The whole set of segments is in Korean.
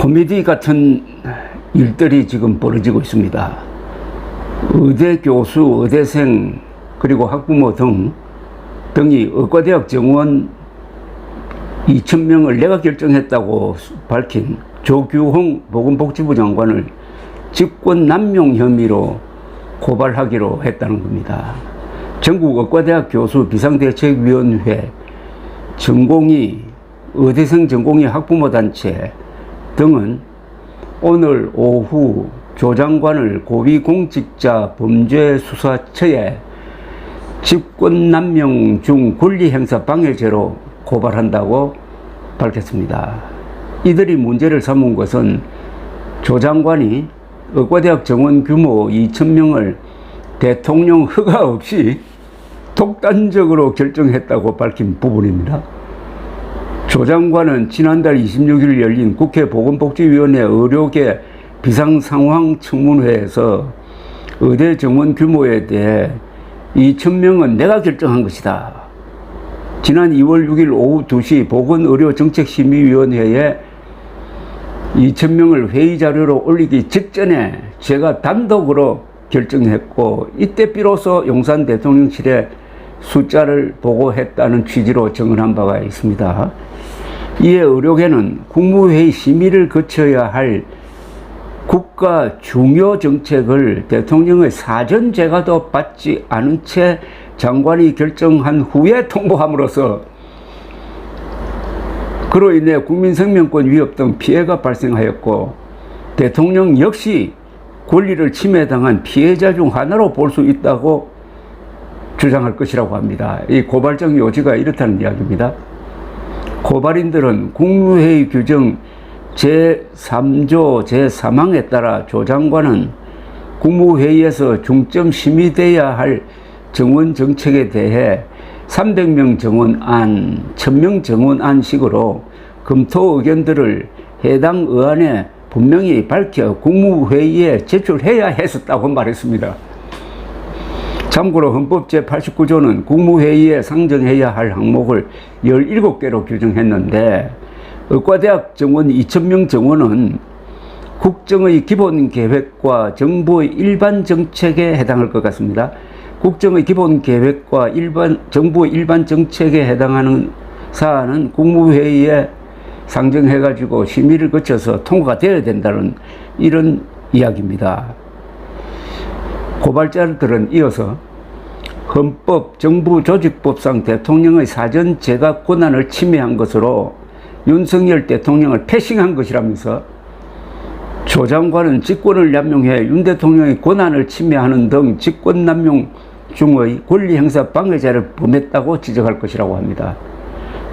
코미디 같은 일들이 지금 벌어지고 있습니다. 의대 교수, 의대생, 그리고 학부모 등이 의과대학 정원 2,000명을 내가 결정했다고 밝힌 조규홍 보건복지부 장관을 직권남용 혐의로 고발하기로 했다는 겁니다. 전국의과대학 교수 비상대책위원회, 전공의, 의대생 전공의 학부모단체 등은 오늘 오후 조 장관을 고위공직자 범죄수사처에 직권남용 중 권리행사 방해죄로 고발한다고 밝혔습니다. 이들이 문제를 삼은 것은 조 장관이 의과대학 정원 규모 2,000명을 대통령 허가 없이 독단적으로 결정했다고 밝힌 부분입니다. 조 장관은 지난달 26일 열린 국회 보건복지위원회 의료계 비상상황청문회에서 의대 정원 규모에 대해 2,000명은 내가 결정한 것이다. 지난 2월 6일 오후 2시 보건의료정책심의위원회에 2,000명을 회의 자료로 올리기 직전에 제가 단독으로 결정했고, 이때 비로소 용산 대통령실에 숫자를 보고했다는 취지로 증언한 바가 있습니다. 이에 의료계는 국무회의 심의를 거쳐야 할 국가 중요 정책을 대통령의 사전 제가도 받지 않은 채 장관이 결정한 후에 통보함으로써 그로 인해 국민생명권 위협 등 피해가 발생하였고, 대통령 역시 권리를 침해당한 피해자 중 하나로 볼 수 있다고 주장할 것이라고 합니다. 이 고발적 요지가 이렇다는 이야기입니다. 고발인들은 국무회의 규정 제3조 제3항에 따라 조 장관은 국무회의에서 중점 심의돼야 할 정원 정책에 대해 300명 정원안, 1000명 정원안 식으로 검토 의견들을 해당 의안에 분명히 밝혀 국무회의에 제출해야 했었다고 말했습니다. 참고로 헌법 제89조는 국무회의에 상정해야 할 항목을 17개로 규정했는데, 의과대학 정원 2,000명 정원은 국정의 기본계획과 정부의 일반 정책에 해당할 것 같습니다. 국정의 기본계획과 정부의 일반 정책에 해당하는 사안은 국무회의에 상정해가지고 심의를 거쳐서 통과가 되어야 된다는 이런 이야기입니다. 고발자들은 이어서 헌법, 정부조직법상 대통령의 사전 제각 권한을 침해한 것으로 윤석열 대통령을 패싱한 것이라면서 조 장관은 직권을 남용해 윤 대통령의 권한을 침해하는 등 직권남용 중의 권리행사 방해죄를 범했다고 지적할 것이라고 합니다.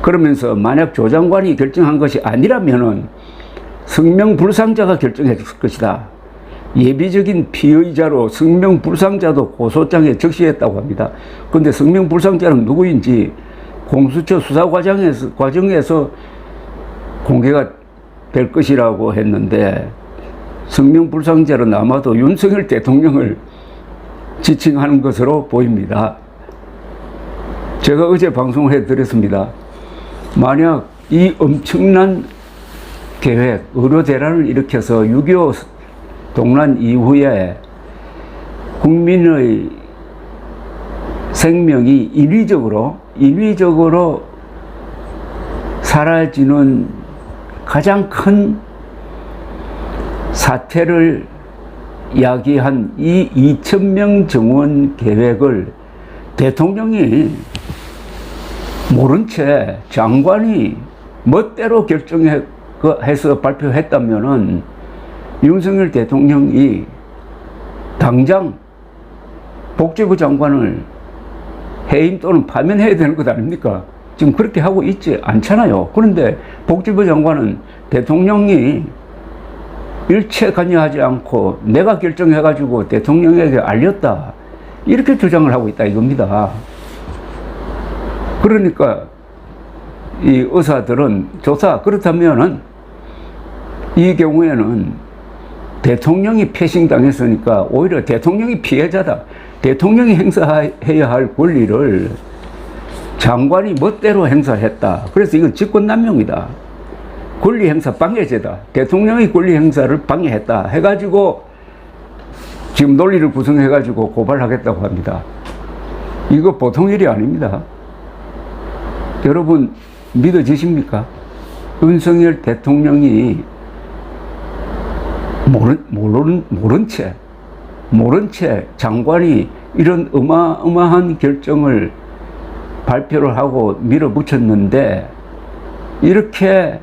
그러면서 만약 조 장관이 결정한 것이 아니라면은 성명불상자가 결정했을 것이다. 예비적인 피의자로 성명불상자도 고소장에 적시했다고 합니다. 그런데 성명불상자는 누구인지 공수처 수사 과정에서 공개가 될 것이라고 했는데, 성명불상자는 아마도 윤석열 대통령을 지칭하는 것으로 보입니다. 제가 어제 방송을 해드렸습니다. 만약 이 엄청난 계획, 의료대란을 일으켜서 6.25 동란 이후에 국민의 생명이 인위적으로 사라지는 가장 큰 사태를 야기한 이 2,000명 정원 계획을 대통령이 모른 채 장관이 멋대로 결정해서 발표했다면은 윤석열 대통령이 당장 복지부 장관을 해임 또는 파면해야 되는 것 아닙니까? 지금 그렇게 하고 있지 않잖아요. 그런데 복지부 장관은 대통령이 일체 관여하지 않고 내가 결정해가지고 대통령에게 알렸다, 이렇게 주장을 하고 있다 이겁니다. 그러니까 이 의사들은 그렇다면은 이 경우에는 대통령이 패싱당했으니까 오히려 대통령이 피해자다. 대통령이 행사해야 할 권리를 장관이 멋대로 행사했다. 그래서 이건 직권남용이다. 권리 행사 방해죄다. 대통령의 권리 행사를 방해했다. 해가지고 지금 논리를 구성해가지고 고발하겠다고 합니다. 이거 보통 일이 아닙니다. 여러분 믿어지십니까? 윤석열 대통령이 모른 채 장관이 이런 어마어마한 결정을 발표를 하고 밀어붙였는데 이렇게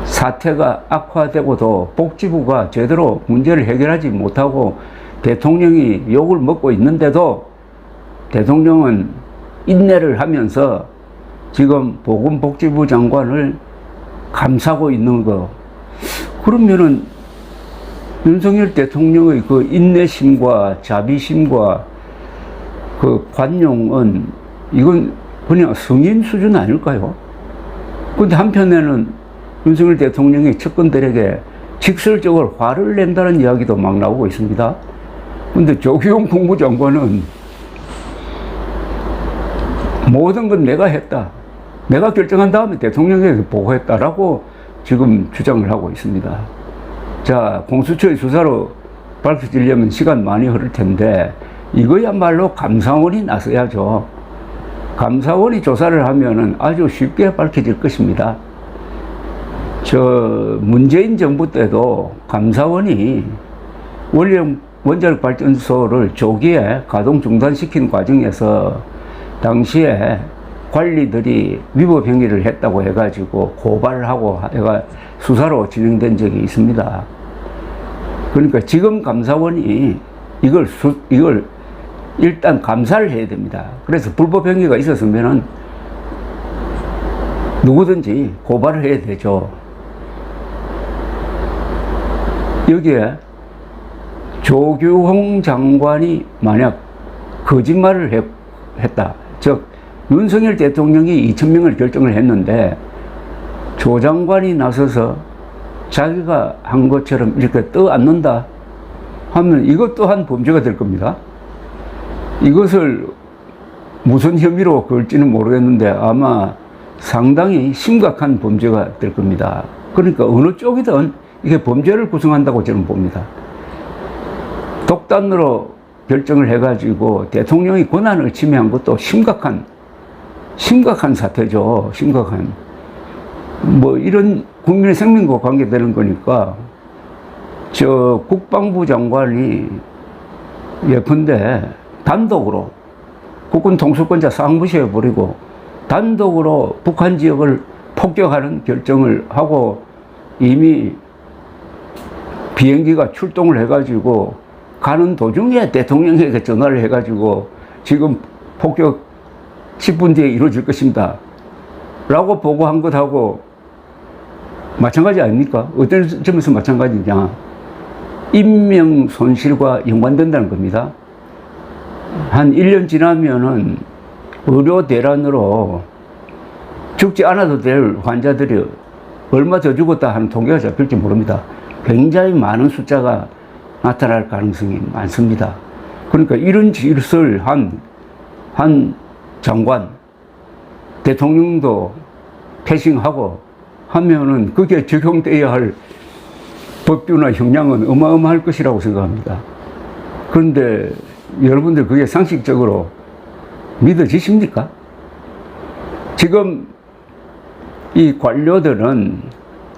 사태가 악화되고도 복지부가 제대로 문제를 해결하지 못하고 대통령이 욕을 먹고 있는데도 대통령은 인내를 하면서 지금 보건복지부 장관을 감싸고 있는 거. 그러면은 윤석열 대통령의 그 인내심과 자비심과 그 관용은 이건 그냥 성인 수준 아닐까요? 근데 한편에는 윤석열 대통령이 측근들에게 직설적으로 화를 낸다는 이야기도 막 나오고 있습니다. 근데 조기용 국무장관은 모든 건 내가 했다. 내가 결정한 다음에 대통령에게 보고했다라고 지금 주장을 하고 있습니다. 자, 공수처의 수사로 밝혀지려면 시간 많이 흐를 텐데 이거야말로 감사원이 나서야죠. 감사원이 조사를 하면은 아주 쉽게 밝혀질 것입니다. 문재인 정부 때도 감사원이 원자력 발전소를 조기에 가동 중단시킨 과정에서 당시에 관리들이 위법 행위를 했다고 해가지고 고발을 하고 수사로 진행된 적이 있습니다. 그러니까 지금 감사원이 이걸 일단 감사를 해야 됩니다. 그래서 불법 행위가 있었으면은 누구든지 고발을 해야 되죠. 여기에 조규홍 장관이 만약 거짓말을 했다. 즉 윤석열 대통령이 2,000명을 결정을 했는데 조 장관이 나서서 자기가 한 것처럼 이렇게 떠안는다 하면 이것 또한 범죄가 될 겁니다. 이것을 무슨 혐의로 걸지는 모르겠는데 아마 상당히 심각한 범죄가 될 겁니다. 그러니까 어느 쪽이든 이게 범죄를 구성한다고 저는 봅니다. 독단으로 결정을 해가지고 대통령의 권한을 침해한 것도 심각한 사태죠. 심각한. 뭐 이런 국민의 생명과 관계되는 거니까 국방부 장관이 예컨대 단독으로 국군 통수권자 상무시해버리고 단독으로 북한 지역을 폭격하는 결정을 하고 이미 비행기가 출동을 해가지고 가는 도중에 대통령에게 전화를 해가지고 지금 폭격 10분 뒤에 이루어질 것입니다 라고 보고한 것하고 마찬가지 아닙니까? 어떤 점에서 마찬가지냐? 인명 손실과 연관된다는 겁니다. 한 1년 지나면은 의료 대란으로 죽지 않아도 될 환자들이 얼마 더 죽었다 하는 통계가 잡힐지 모릅니다. 굉장히 많은 숫자가 나타날 가능성이 많습니다. 그러니까 이런 짓을 한 장관, 대통령도 패싱하고 하면은 그게 적용돼야 할 법규나 형량은 어마어마할 것이라고 생각합니다. 그런데 여러분들 그게 상식적으로 믿어지십니까? 지금 이 관료들은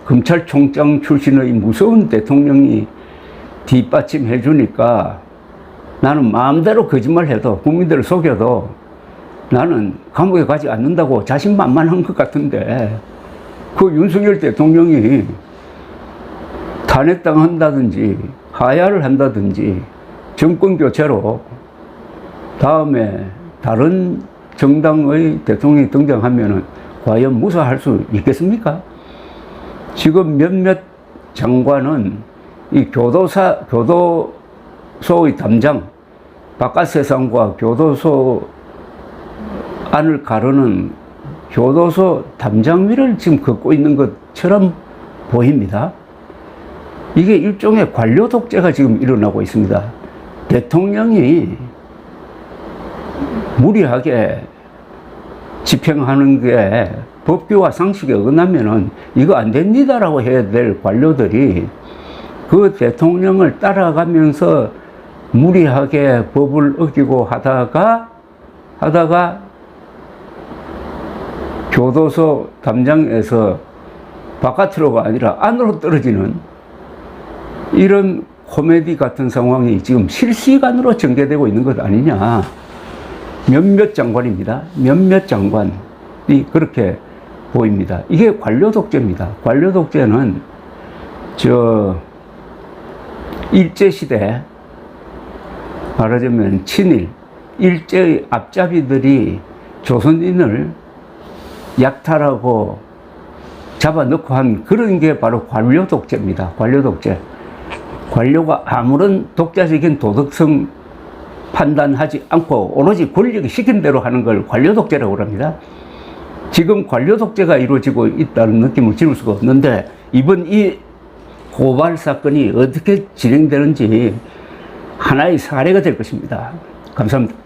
검찰총장 출신의 무서운 대통령이 뒷받침해 주니까 나는 마음대로 거짓말해도 국민들을 속여도 나는 감옥에 가지 않는다고 자신만만한 것 같은데 그 윤석열 대통령이 탄핵당한다든지 하야를 한다든지 정권 교체로 다음에 다른 정당의 대통령이 등장하면은 과연 무사할 수 있겠습니까? 지금 몇몇 장관은 이 교도소의 담장, 바깥 세상과 교도소 안을 가르는 교도소 담장미를 지금 걷고 있는 것처럼 보입니다. 이게 일종의 관료 독재가 지금 일어나고 있습니다. 대통령이 무리하게 집행하는 게 법규와 상식에 어긋나면은 이거 안 됩니다라고 해야 될 관료들이 그 대통령을 따라가면서 무리하게 법을 어기고 하다가 교도소 담장에서 바깥으로가 아니라 안으로 떨어지는 이런 코미디 같은 상황이 지금 실시간으로 전개되고 있는 것 아니냐. 몇몇 장관입니다. 몇몇 장관이 그렇게 보입니다. 이게 관료 독재입니다. 관료 독재는 일제시대 말하자면 친일, 일제의 앞잡이들이 조선인을 약탈하고 잡아넣고 한 그런 게 바로 관료 독재입니다. 관료 독재. 관료가 아무런 독자적인 도덕성 판단하지 않고 오로지 권력이 시킨 대로 하는 걸 관료 독재라고 합니다. 지금 관료 독재가 이루어지고 있다는 느낌을 지울 수가 없는데 이번 이 고발 사건이 어떻게 진행되는지 하나의 사례가 될 것입니다. 감사합니다.